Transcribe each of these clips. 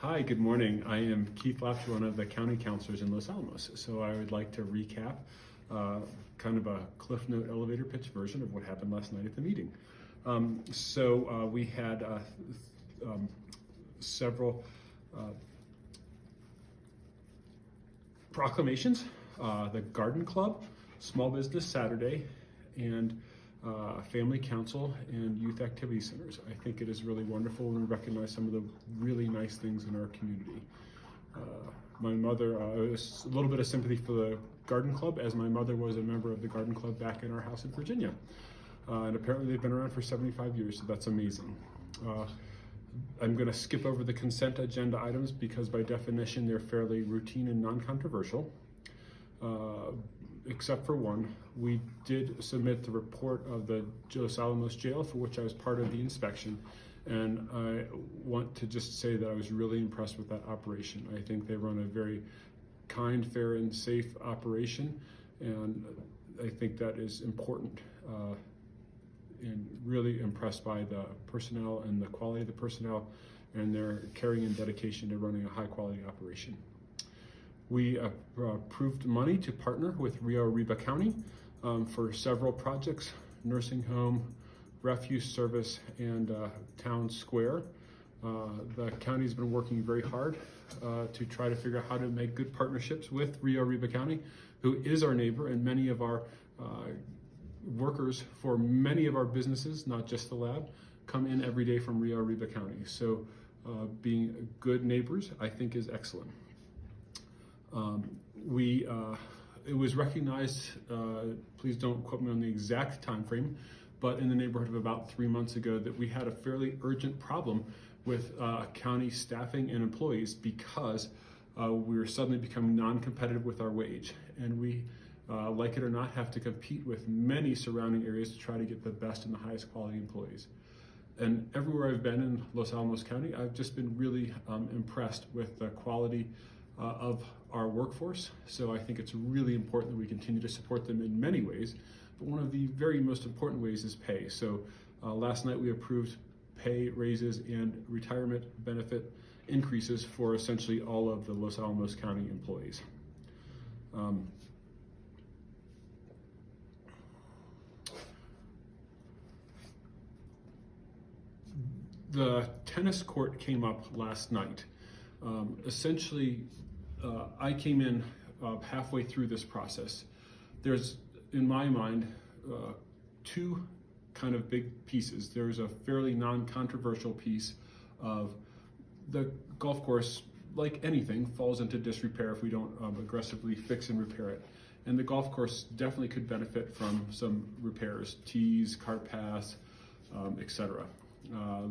Hi, good morning. I am Keith Lepsch, one of the county councilors in Los Alamos. So I would like to recap kind of a Cliff Note elevator pitch version of what happened last night at the meeting. We had several proclamations, the Garden Club, Small Business Saturday, and Family Council and Youth Activity Centers. I think it is really wonderful when we recognize some of the really nice things in our community. My mother, a little bit of sympathy for the Garden Club, as my mother was a member of the Garden Club back in our house in Virginia. And apparently they've been around for 75 years, so that's amazing. I'm going to skip over the consent agenda items because by definition they're fairly routine and non-controversial. Except for one. We did submit the report of the Los Alamos jail, for which I was part of the inspection, and I want to just say that I was really impressed with that operation. I think they run a very kind, fair, and safe operation, and I think that is important, and really impressed by the personnel and the quality of the personnel and their caring and dedication to running a high-quality operation. We approved money to partner with Rio Arriba County for several projects: nursing home, refuse service, and town square. The county's been working very hard to try to figure out how to make good partnerships with Rio Arriba County, who is our neighbor, and many of our workers for many of our businesses, not just the lab, come in every day from Rio Arriba County. So being good neighbors, I think, is excellent. It was recognized, please don't quote me on the exact time frame, but in the neighborhood of about 3 months ago, that we had a fairly urgent problem with county staffing and employees because we were suddenly becoming non-competitive with our wage. And we, like it or not, have to compete with many surrounding areas to try to get the best and the highest quality employees. And everywhere I've been in Los Alamos County, I've just been really impressed with the quality of our workforce. So I think it's really important that we continue to support them in many ways, but one of the very most important ways is pay. So last night we approved pay raises and retirement benefit increases for essentially all of the Los Alamos County employees. The tennis court came up last night. Essentially, I came in halfway through this process. There's, in my mind, two kind of big pieces. There's a fairly non-controversial piece of the golf course, like anything, falls into disrepair if we don't aggressively fix and repair it. And the golf course definitely could benefit from some repairs, tees, cart paths, etc.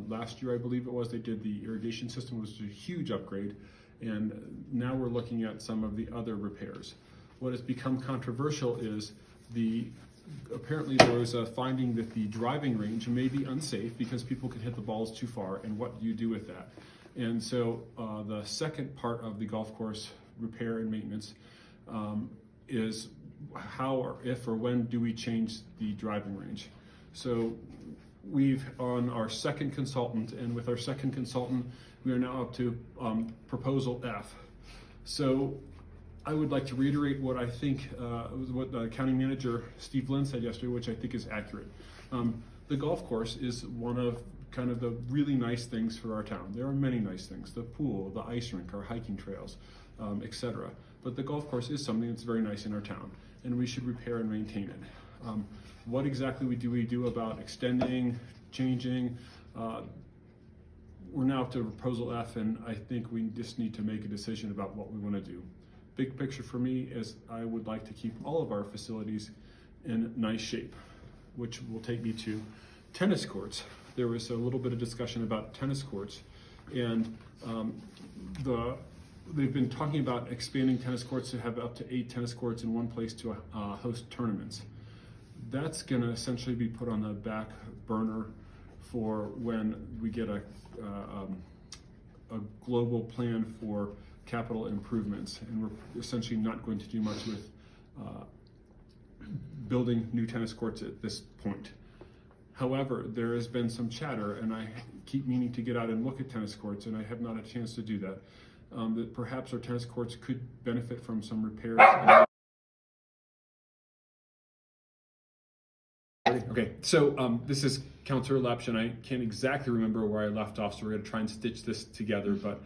Last year, I believe it was, they did the irrigation system, which was a huge upgrade. And now we're looking at some of the other repairs. What has become controversial is apparently there was a finding that the driving range may be unsafe because people can hit the balls too far, and what do you do with that? And so the second part of the golf course repair and maintenance is how or if or when do we change the driving range? So we've on our second consultant, and with our second consultant, we are now up to proposal F. So I would like to reiterate what I think, what County Manager Steve Lynn said yesterday, which I think is accurate. The golf course is one of kind of the really nice things for our town. There are many nice things: the pool, the ice rink, our hiking trails, etc. But the golf course is something that's very nice in our town, and we should repair and maintain it. What exactly do we do about extending, changing? We're now up to proposal F, and I think we just need to make a decision about what we want to do. Big picture for me is I would like to keep all of our facilities in nice shape, which will take me to tennis courts. There was a little bit of discussion about tennis courts, and they've been talking about expanding tennis courts to have up to 8 tennis courts in one place to host tournaments. That's going to essentially be put on the back burner for when we get a global plan for capital improvements, and we're essentially not going to do much with building new tennis courts at this point. However, there has been some chatter, and I keep meaning to get out and look at tennis courts, and I have not had a chance to do that. That perhaps our tennis courts could benefit from some repairs. Okay, so this is Counselor Lepsch, and I can't exactly remember where I left off, so we're going to try and stitch this together. But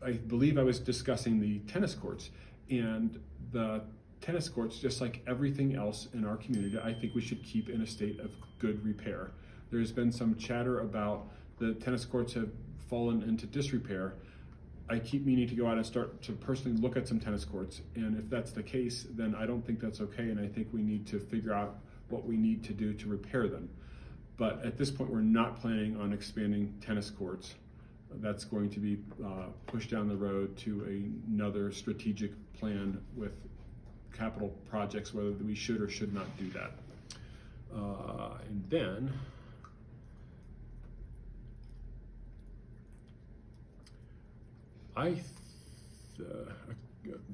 I believe I was discussing the tennis courts, and the tennis courts, just like everything else in our community, I think we should keep in a state of good repair. There's been some chatter about the tennis courts have fallen into disrepair. I keep meaning to go out and start to personally look at some tennis courts, and if that's the case, then I don't think that's okay, and I think we need to figure out what we need to do to repair them. But at this point, we're not planning on expanding tennis courts. That's going to be pushed down the road to another strategic plan with capital projects, whether we should or should not do that. And then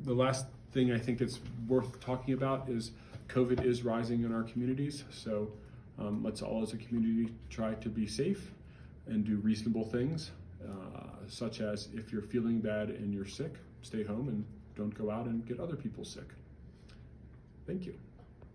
the last thing I think it's worth talking about is COVID is rising in our communities. So let's all as a community try to be safe and do reasonable things, such as if you're feeling bad and you're sick, stay home and don't go out and get other people sick. Thank you.